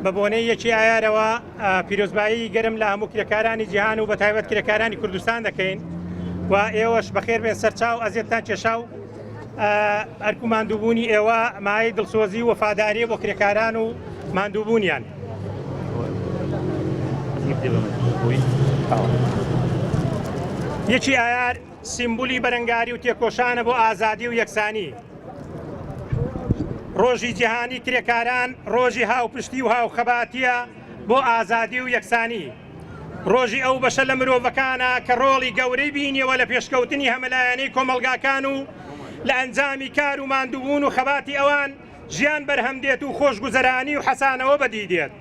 بە بۆنەی یەکی ئایارەوە پیرۆزبایی گەرم لە هەموو کرێکارانی جیهان و بە تایبەت کرێکارانی کوردستان دەکەین و ئێوەش بەخێر بێن سەرچاو ئەزیێتان کێشاو ئەرکو ماندووبوونی ئێوە مای دڵسۆزی و وەفاداری بۆ کرێکاران و ماندووبوونیان. یەکی ئایار سیمبولی بەرەنگاری و تێکۆشانە بۆ ئازادی و یەکسانی. ڕۆژی جیهانی کرێکاران ڕۆژی هاوپشتی و هاوخەباتیە بۆ ئازادی و یەکسانی. ڕۆژی ئەو بەشە لە مرۆڤەکانە کە ڕۆڵی گەورەی بینیەوە لە پێشکەوتنی هەمەلایەنەی کۆمەلگاکان و لە ئەنجامی کار و ماندووبوون و خەباتی ئەوان ژیان بەرهەمدێت و خۆشگوزەرانی و حەسانەوە بەدیدێت.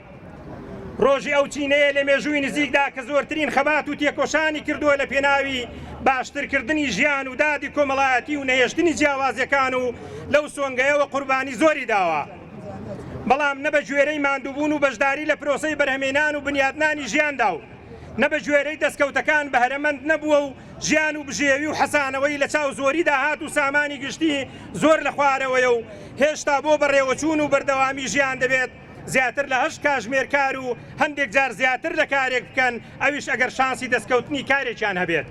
ڕۆژی ئەو چینەیە لە مێژووی نزیکدا کە زۆرترین خەبات و تێکۆشانی کردووە لە پێناوی باشترکردنی ژیان و دادی کۆمەڵایەتی و نەهێشتنی جیاوازیەکان و لەو سۆنگەیەوە قوربانی زۆری داوە. بەڵام نە بە گوێرەی ماندووبوون و بەشداری لە پرۆسەی بەرهەمێنان و بنیادنانی ژیاندا و نە بە گوێرەی دەستکەوتەکان بەهرەمەند نەبووە و ژیان و بژێوی و حەسانەوەی لە چاو زۆری داهات و سامانی گشتی زۆر لە خوارەوەیە و هێشتا بۆ بەڕێوەچوون و بەردەوامی ژیان دەبێت زیاتر لە 8 کاژمێرکار و هەندێک جار زیاتر لە کارێک بکەن، ئەویش ئەگەر شانسی دەستکەوتنی کارێکیان هەبێت.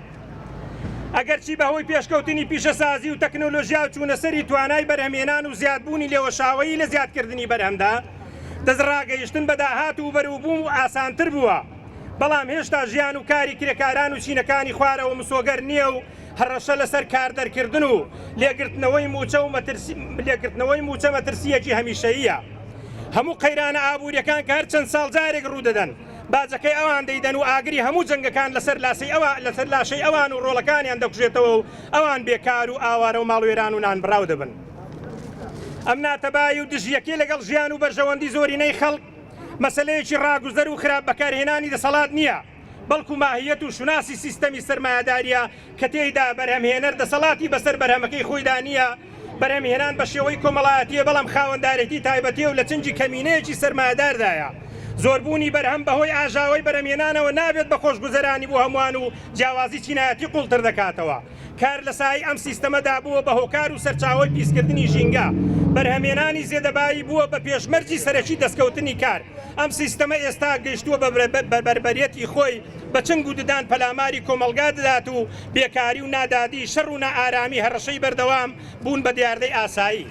ئەگەرچی بەهۆی پێشکەوتنی پیشەسازی و تەکنۆلۆژیا و چوونەسەری توانای بەرهەمێنان و زیادبوونی لێوەشاوەیی لە زیادکردنی بەرهەمدا دەستڕاگەیشتن بە داهات و بەروبووم و ئاسانتر بووە. بەڵام هێشتا ژیان و کاری کرێکاران و چینەکانی خوارەوە مسۆگەر نییە و هەڕەشە لەسەر کاردەرکردن و لێگرتنەوەی موچە مەترسیەکی هەمیشەییە. هەموو قەیرانە ئابوووریەکان کە هەر چەند ساڵ جارێک ڕوودەدەن باجەکەی ئەوان دەیدەن و ئاگری هەموو جەنگەکان لەسەر لاشەی ئەوان و ڕۆڵەکانیان دەکوژێتەوە و ئەوان بێکار و ئاوارە و ماڵوێران و نانبراو دەبن. ئەم ناتەبایی و دژیەکەی لەگەڵ ژیان و بەرژەوەندی زۆرینەی خەڵک مەسەلەیەکی ڕاگوزەر و خراپ بەکارهێنانی دەسەڵات نییە، بەڵکو ماهیەت و شوناسی سیستەمی سەرمایەداریە کە تێیدا بەرهەمهێنەر دەسەڵاتی بەسەر بەرهەمەکەی خۆیدا نییە. بەرهەمهێنان بە شێوەی کۆمەڵایەتیە بەڵام خاوەندارێتی تایبەتیە و لە چنجی کەمینەیەکی سەرمایەداردایە. زۆربوونی بەرهەم بەهۆی ئاژاوەی بەرهەمهێنانەوە نابێت بە خۆشگوزەرانی بۆ هەمووان و جیاوازی چینایەتی قوڵتر دەکاتەوە. کار لە سای ئەم سیستەمەدا بووە بە هۆکار و سەرچاوەی پیسکردنی ژینگە. بەرهەمهێنانی زێدەبایی بووە بە پێشمەرجی سەرەکی دەستکەوتنی کار. ئەم سیستەمە ئێستا گەیشتووە بە بربەرەتی خۆی بە چنگ و ددان پەلاماری کۆمەلگا دەدات و بێکاری و نادادی شەڕ و نائارامی هەڕەشەی بەردەوام بوون بە دیاردەی ئاسایی.